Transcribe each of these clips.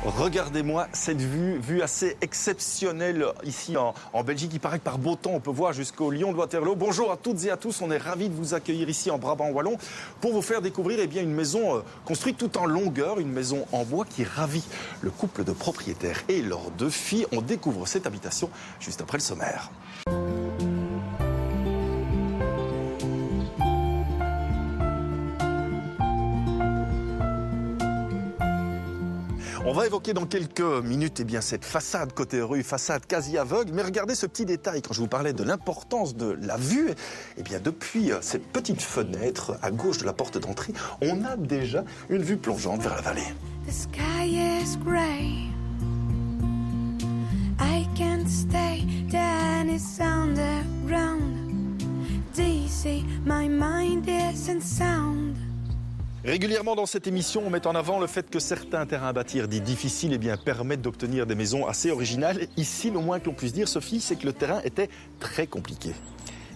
Regardez-moi cette vue assez exceptionnelle ici en Belgique. Il paraît que par beau temps, on peut voir jusqu'au Lion de Waterloo. Bonjour à toutes et à tous, on est ravis de vous accueillir ici en Brabant Wallon pour vous faire découvrir une maison construite tout en longueur, une maison en bois qui ravit le couple de propriétaires et leurs 2 filles. On découvre cette habitation juste après le sommaire. On va évoquer dans quelques minutes cette façade côté rue, façade quasi aveugle. Mais regardez ce petit détail, quand je vous parlais de l'importance de la vue, depuis cette petite fenêtre à gauche de la porte d'entrée, on a déjà une vue plongeante vers la vallée. The sky is grey. I can't stay, then it's underground. Dizzy, my mind isn't sound. Régulièrement dans cette émission, on met en avant le fait que certains terrains à bâtir dits difficiles permettent d'obtenir des maisons assez originales. Ici, le moins que l'on puisse dire, Sophie, c'est que le terrain était très compliqué.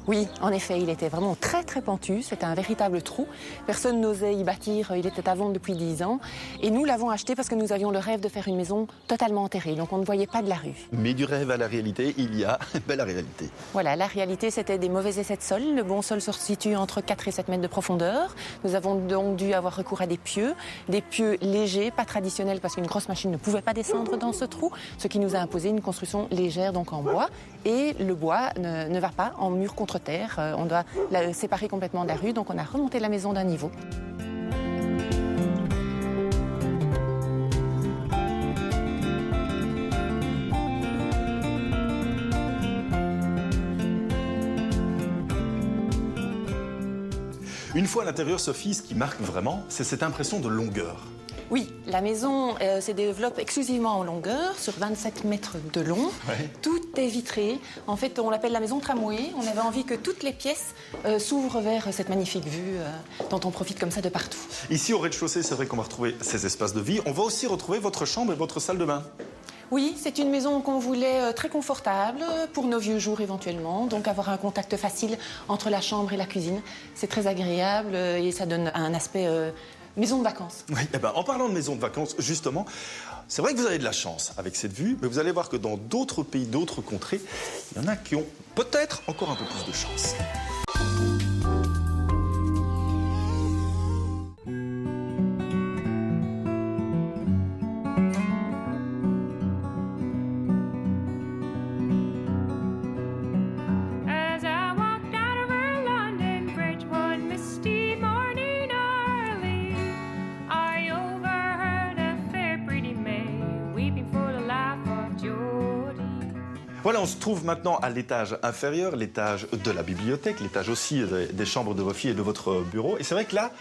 Oui, en effet, il était vraiment très très pentu, c'était un véritable trou. Personne n'osait y bâtir, il était à vendre depuis 10 ans. Et nous l'avons acheté parce que nous avions le rêve de faire une maison totalement enterrée, donc on ne voyait pas de la rue. Mais du rêve à la réalité, il y a la réalité. Voilà, la réalité c'était des mauvais essais de sol. Le bon sol se situe entre 4 et 7 mètres de profondeur. Nous avons donc dû avoir recours à des pieux légers, pas traditionnels parce qu'une grosse machine ne pouvait pas descendre dans ce trou, ce qui nous a imposé une construction légère, donc en bois. Et le bois ne va pas en mur contre terre, on doit la séparer complètement de la rue, donc on a remonté la maison d'un niveau. Une fois à l'intérieur, Sophie, ce qui marque vraiment, c'est cette impression de longueur. Oui, la maison se développe exclusivement en longueur, sur 27 mètres de long. Ouais. Tout est vitré. En fait, on l'appelle la maison tramway. On avait envie que toutes les pièces s'ouvrent vers cette magnifique vue dont on profite comme ça de partout. Ici, au rez-de-chaussée, c'est vrai qu'on va retrouver ces espaces de vie. On va aussi retrouver votre chambre et votre salle de bain. Oui, c'est une maison qu'on voulait très confortable pour nos vieux jours éventuellement. Donc avoir un contact facile entre la chambre et la cuisine, c'est très agréable et ça donne un aspect maison de vacances. Oui, en parlant de maison de vacances, justement, c'est vrai que vous avez de la chance avec cette vue, mais vous allez voir que dans d'autres pays, d'autres contrées, il y en a qui ont peut-être encore un peu plus de chance. Voilà, on se trouve maintenant à l'étage inférieur, l'étage de la bibliothèque, l'étage aussi des chambres de vos filles et de votre bureau. Et c'est vrai que là,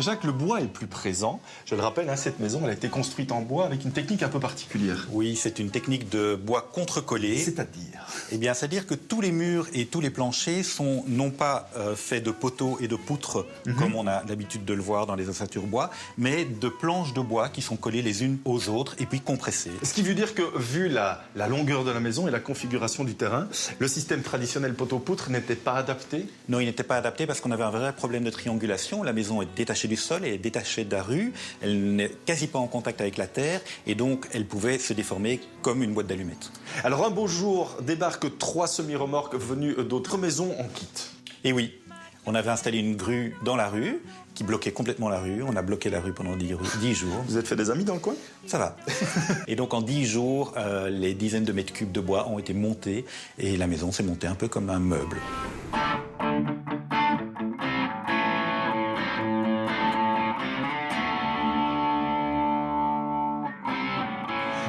Jacques, le bois est plus présent. Je le rappelle, cette maison, elle a été construite en bois avec une technique un peu particulière. Oui, c'est une technique de bois contre-collé. C'est-à-dire c'est-à-dire que tous les murs et tous les planchers sont non pas faits de poteaux et de poutres, comme on a l'habitude de le voir dans les ossatures bois, mais de planches de bois qui sont collées les unes aux autres et puis compressées. Ce qui veut dire que, vu la longueur de la maison et la configuration du terrain, le système traditionnel poteau-poutre n'était pas adapté? Non, il n'était pas adapté parce qu'on avait un vrai problème de triangulation. La maison est détachée du sol et est détachée de la rue. Elle n'est quasi pas en contact avec la terre et donc elle pouvait se déformer comme une boîte d'allumettes. Alors un beau jour, débarquent 3 semi-remorques venues d'autres maisons en kit. Et oui, on avait installé une grue dans la rue qui bloquait complètement la rue. On a bloqué la rue pendant 10 jours. Vous êtes fait des amis dans le coin? Ça va. Et donc en 10 jours, les dizaines de mètres cubes de bois ont été montés et la maison s'est montée un peu comme un meuble.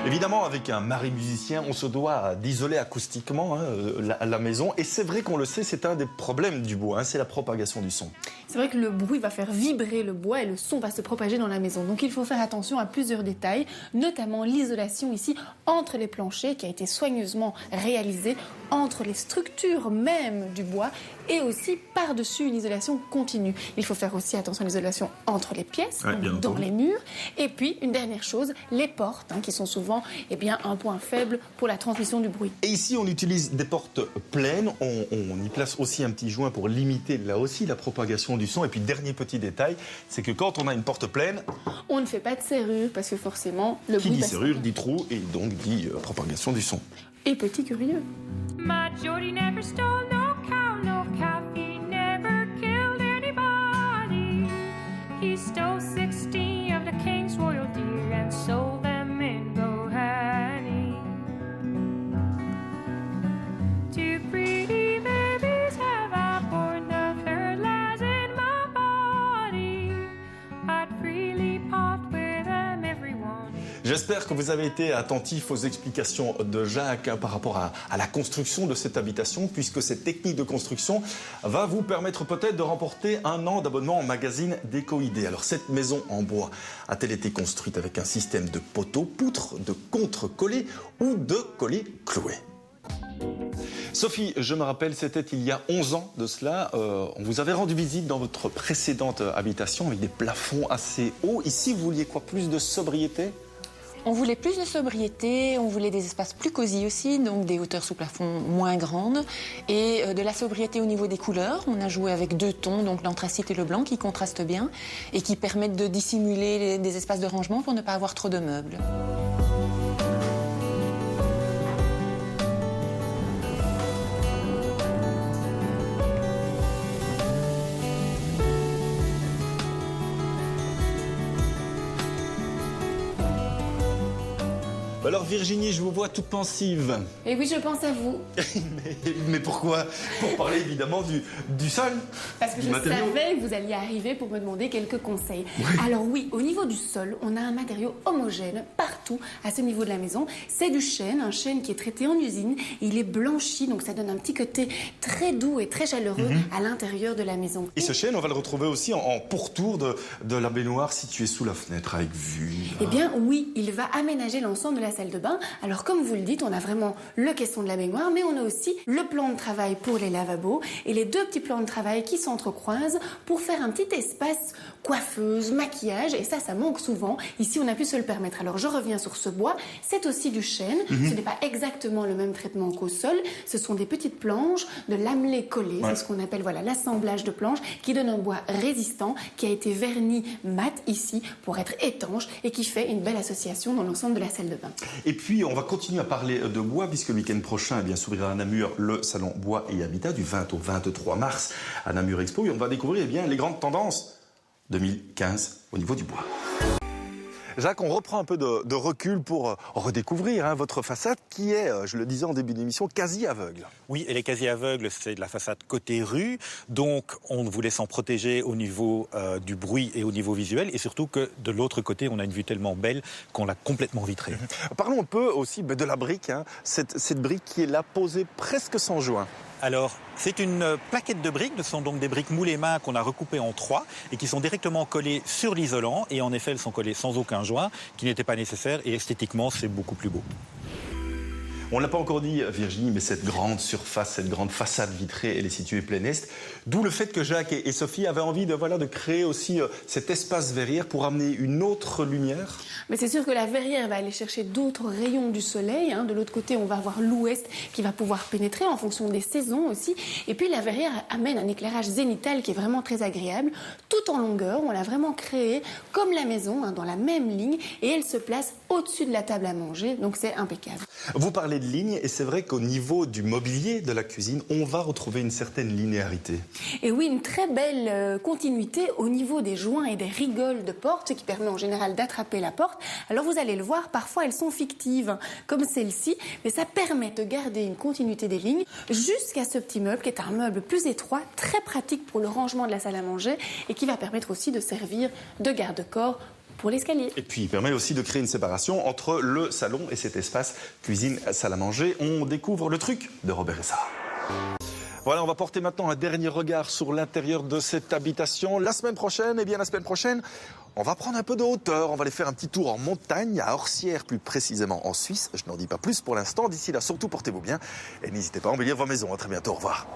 Évidemment, avec un mari musicien, on se doit d'isoler acoustiquement la maison. Et c'est vrai qu'on le sait, c'est un des problèmes du bois, c'est la propagation du son. C'est vrai que le bruit va faire vibrer le bois et le son va se propager dans la maison. Donc il faut faire attention à plusieurs détails, notamment l'isolation ici entre les planchers qui a été soigneusement réalisée, entre les structures même du bois et aussi par-dessus une isolation continue. Il faut faire aussi attention à l'isolation entre les pièces, donc dans les murs. Et puis, une dernière chose, les portes, qui sont souvent un point faible pour la transmission du bruit. Et ici, on utilise des portes pleines. On y place aussi un petit joint pour limiter là aussi la propagation du son. Et puis, dernier petit détail, c'est que quand on a une porte pleine, On ne fait pas de serrure parce que forcément, le qui bruit dit passe. serrure dit trou et donc dit propagation du son. Et petit curieux. My Jody never stole no cow, no calf. He never killed anybody. He stole 60 of the king's royal deer and sold them in Bohanny. Two pretty babies have I born, the third lies in my body. I'd freely part with them, everyone. J'espère que vous avez été attentifs aux explications de Jacques par rapport à la construction de cette habitation, puisque cette technique de construction va vous permettre peut-être de remporter 1 an d'abonnement au magazine Déco-Idées. Alors cette maison en bois a-t-elle été construite avec un système de poteaux, poutres, de contre-collés ou de collets cloués? Sophie, je me rappelle, c'était il y a 11 ans de cela. On vous avait rendu visite dans votre précédente habitation avec des plafonds assez hauts. Ici, vous vouliez quoi? Plus de sobriété? On voulait plus de sobriété, on voulait des espaces plus cosy aussi, donc des hauteurs sous plafond moins grandes et de la sobriété au niveau des couleurs. On a joué avec 2 tons, donc l'anthracite et le blanc qui contrastent bien et qui permettent de dissimuler des espaces de rangement pour ne pas avoir trop de meubles. Alors Virginie, je vous vois toute pensive. Et oui, je pense à vous. mais pourquoi? Pour parler évidemment du sol. Parce que du je matériau. savais que vous alliez arriver pour me demander quelques conseils. Alors oui, au niveau du sol, on a un matériau homogène partout à ce niveau de la maison. C'est du chêne, un chêne qui est traité en usine. Il est blanchi, donc ça donne un petit côté très doux et très chaleureux à l'intérieur de la maison. Et ce chêne, on va le retrouver aussi en pourtour de la baignoire située sous la fenêtre avec vue. Eh bien oui, il va aménager l'ensemble de la salle de bain. Alors comme vous le dites, on a vraiment le caisson de la baignoire, mais on a aussi le plan de travail pour les lavabos et les 2 petits plans de travail qui s'entrecroisent pour faire un petit espace coiffeuse, maquillage, et ça manque souvent. Ici, on a pu se le permettre. Alors je reviens sur ce bois, c'est aussi du chêne. Ce n'est pas exactement le même traitement qu'au sol. Ce sont des petites planches de lamelés collés, c'est ce qu'on appelle l'assemblage de planches, qui donne un bois résistant, qui a été verni mat ici pour être étanche et qui fait une belle association dans l'ensemble de la salle de bain. Et puis, on va continuer à parler de bois, puisque le week-end prochain, s'ouvrira à Namur le salon Bois et Habitat du 20 au 23 mars à Namur Expo. Et on va découvrir les grandes tendances 2015 au niveau du bois. Jacques, on reprend un peu de recul pour redécouvrir votre façade qui est, je le disais en début d'émission, quasi aveugle. Oui, elle est quasi aveugle, c'est de la façade côté rue, donc on voulait s'en protéger au niveau du bruit et au niveau visuel, et surtout que de l'autre côté, on a une vue tellement belle qu'on l'a complètement vitrée. Parlons un peu aussi de la brique, cette brique qui est là posée presque sans joint. Alors, c'est une plaquette de briques, ce sont donc des briques moulées main qu'on a recoupées en 3 et qui sont directement collées sur l'isolant, et en effet, elles sont collées sans aucun joint, qui n'était pas nécessaire, et esthétiquement, c'est beaucoup plus beau. On ne l'a pas encore dit, Virginie, mais cette grande surface, cette grande façade vitrée, elle est située plein est. D'où le fait que Jacques et Sophie avaient envie de créer aussi cet espace verrière pour amener une autre lumière. Mais c'est sûr que la verrière va aller chercher d'autres rayons du soleil. De l'autre côté, on va avoir l'ouest qui va pouvoir pénétrer en fonction des saisons aussi. Et puis la verrière amène un éclairage zénital qui est vraiment très agréable. Tout en longueur, on l'a vraiment créé comme la maison, dans la même ligne. Et elle se place au-dessus de la table à manger, donc c'est impeccable. Vous parlez de ligne, et c'est vrai qu'au niveau du mobilier de la cuisine, on va retrouver une certaine linéarité. Et oui, une très belle continuité au niveau des joints et des rigoles de porte, ce qui permet en général d'attraper la porte. Alors vous allez le voir, parfois elles sont fictives, comme celle-ci, mais ça permet de garder une continuité des lignes jusqu'à ce petit meuble qui est un meuble plus étroit, très pratique pour le rangement de la salle à manger et qui va permettre aussi de servir de garde-corps pour l'escalier. Et puis il permet aussi de créer une séparation entre le salon et cet espace cuisine-salle à manger. On découvre le truc de Robert Essard. Voilà, on va porter maintenant un dernier regard sur l'intérieur de cette habitation. La semaine prochaine, on va prendre un peu de hauteur. On va aller faire un petit tour en montagne, à Orsières plus précisément en Suisse. Je n'en dis pas plus pour l'instant. D'ici là, surtout portez-vous bien. Et n'hésitez pas à embellir vos maisons. À très bientôt, au revoir.